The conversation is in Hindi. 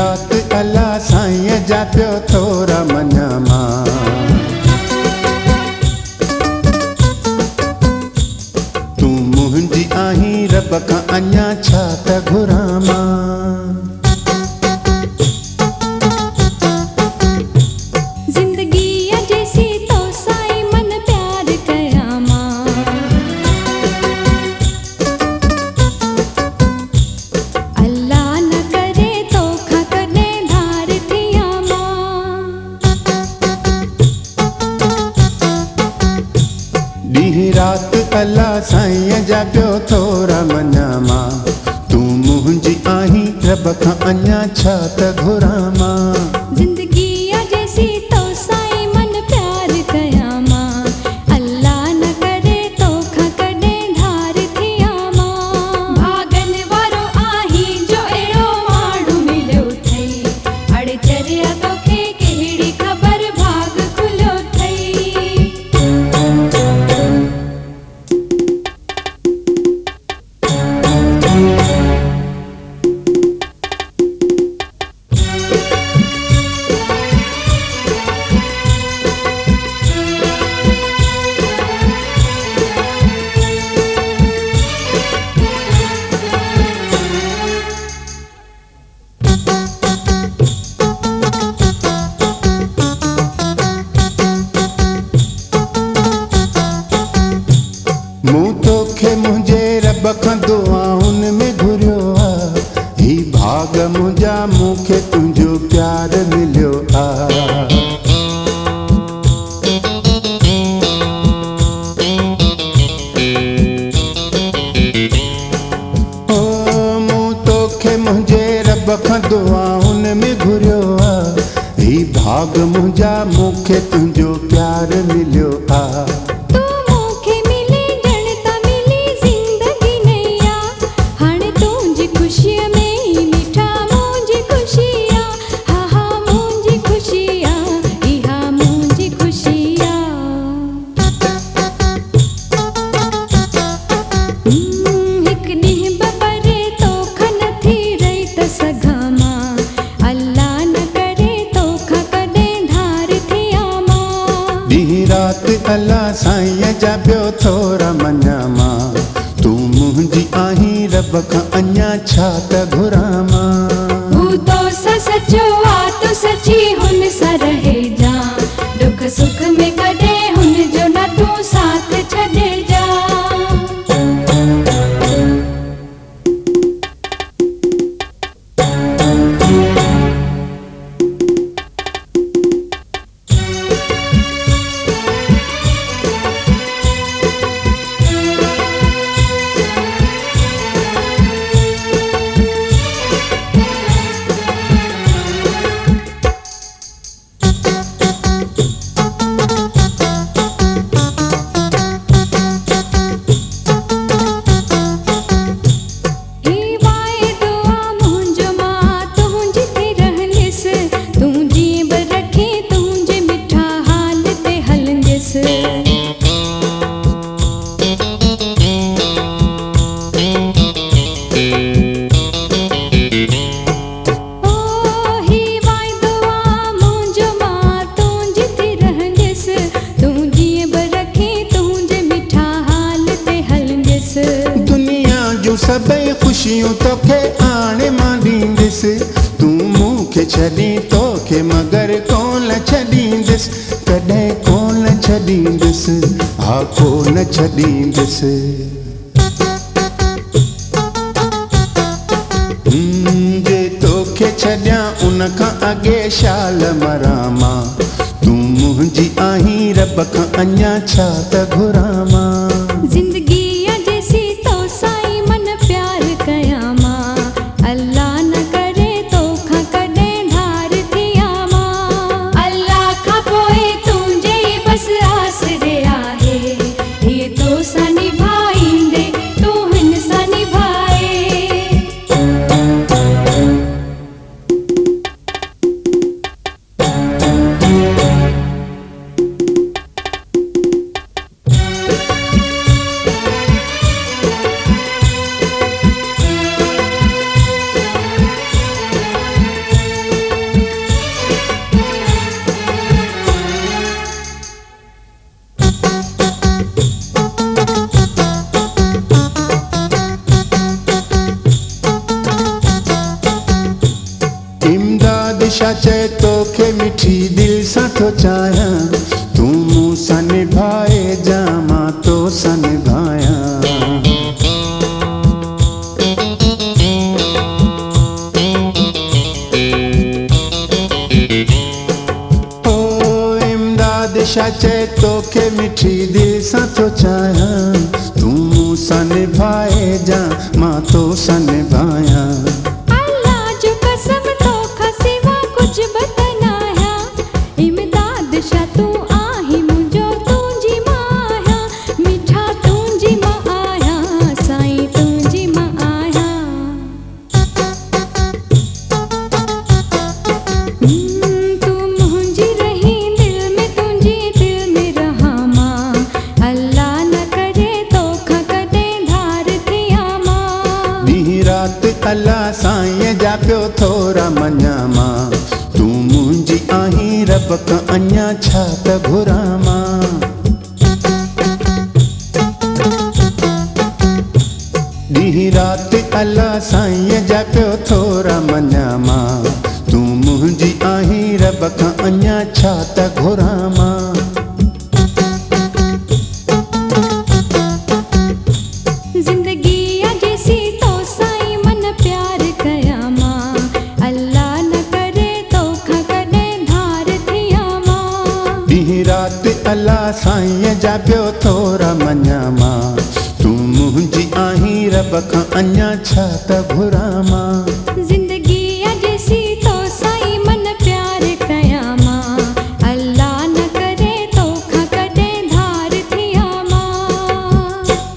रात अल्लाह साईं जा पियो थोरा मञा मां। तूं मुंहिंजी आहीं रब खां अञा छा त घुरां मां। ॾींहुं राति अल्लाह साईं जा पियो थोरा मञा मां। तूं मुंहिंजी आहीं रब खां अञा छा त घुरां मां। ज़िंदगी जैसी तो साईं मन प्यार कयां मां। अल्लाह न करे तोखां कॾहिं धार थियां मां। भागन वारो आहीं जो अहिड़ो माण्हू मिलियो अथई। अड़चरिया तोखे कहिड़ी ख़बर भाग खुलियो अथई। मूं तोखे मुंहिंजे रब खां दुआउनि में घुरियो आ। ही भाग मुंहिंजा मूंखे तुंहिंजो प्यार मिलियो आ। ओ मूं तोखे मुंहिंजे रब खां दुआउनि में घुरियो आ। ही भाग मुंहिंजा मूंखे तुंहिंजो प्यार मिलियो आ। ॾींहुं राति अल्लाह साईं जा पियो थोरा मञा मां। तूं मुंहिंजी आहीं रब खां अञा छा त घुरां मां। हू तो सचो आ तो सची हुन सां रहे जा। दुख सुख में कॾहिं हुन जो न तूं साथ छॾे जा। सभई ख़ुशियूं तोखे आणे मां ॾींदुसि। तूं मूंखे छॾी तोखे मगर कोन छॾींदुसि। कॾहिं कोन छॾींदुसि हा कोन छॾींदुसि। जे तोखे छॾियां उन खां अॻे शाल मरां मां। तूं मुंहिंजी आहीं रब खां अञा छा त घुरां मां। ज़िंदगी जैसी तो साईं मन प्यार कयां मां। अल्लाह न करे तोखां कॾहिं धार थियां मां। अल्लाह खां पोइ तुंहिंजे बसि आसरे आहे। हीअ तोसां निभाईंदे तूं हिन सां निभाए। इमदाद शाह चए तोखे मिठी दिल सां थो चाहियां, तूं मूं सां निभाए जा मां तो सां निभायां। शाह चए तोखे मिठी दिल सां थो चाहियां, तूं मूं सां निभाए जा मां तो सां निभायां। अल्लाह जो कसम तोखां सिवा कुझु बि त न आहियां, इमदाद शाह तूं आहीं मुंहिंजो तुंहिंजी मां आहियां, मिठा तुंहिंजी मां आहियां, साईं तुंहिंजी मां आहियां। तूं मुंहिंजी रही दिल में तुंहिंजी दिल में रहां मां, अल्लाह न करे तोखां कॾहिं धार थियां मां। ॾींहुं राति अल्लाह साईं जा पियो थोरा मञा मां, तूं मुंहिंजी आहीं रब खां अञा छा त घुरां मां। ॾींहुं राति अल्लाह साईं जा पियो थोरा मञा मां, तूं मुंहिंजी आहीं रब खां अञा छा त घुरां मां। ज़िंदगी जैसी तो साईं मन प्यार कयां मां, अल्लाह न करे तोखां कॾहिं धार थियां मां। ॾींहुं राति अल्लाह साईं जा पियो थोरा मञा मां, तूं मुंहिंजी आहीं रब खां अञा छा त घुरां मां।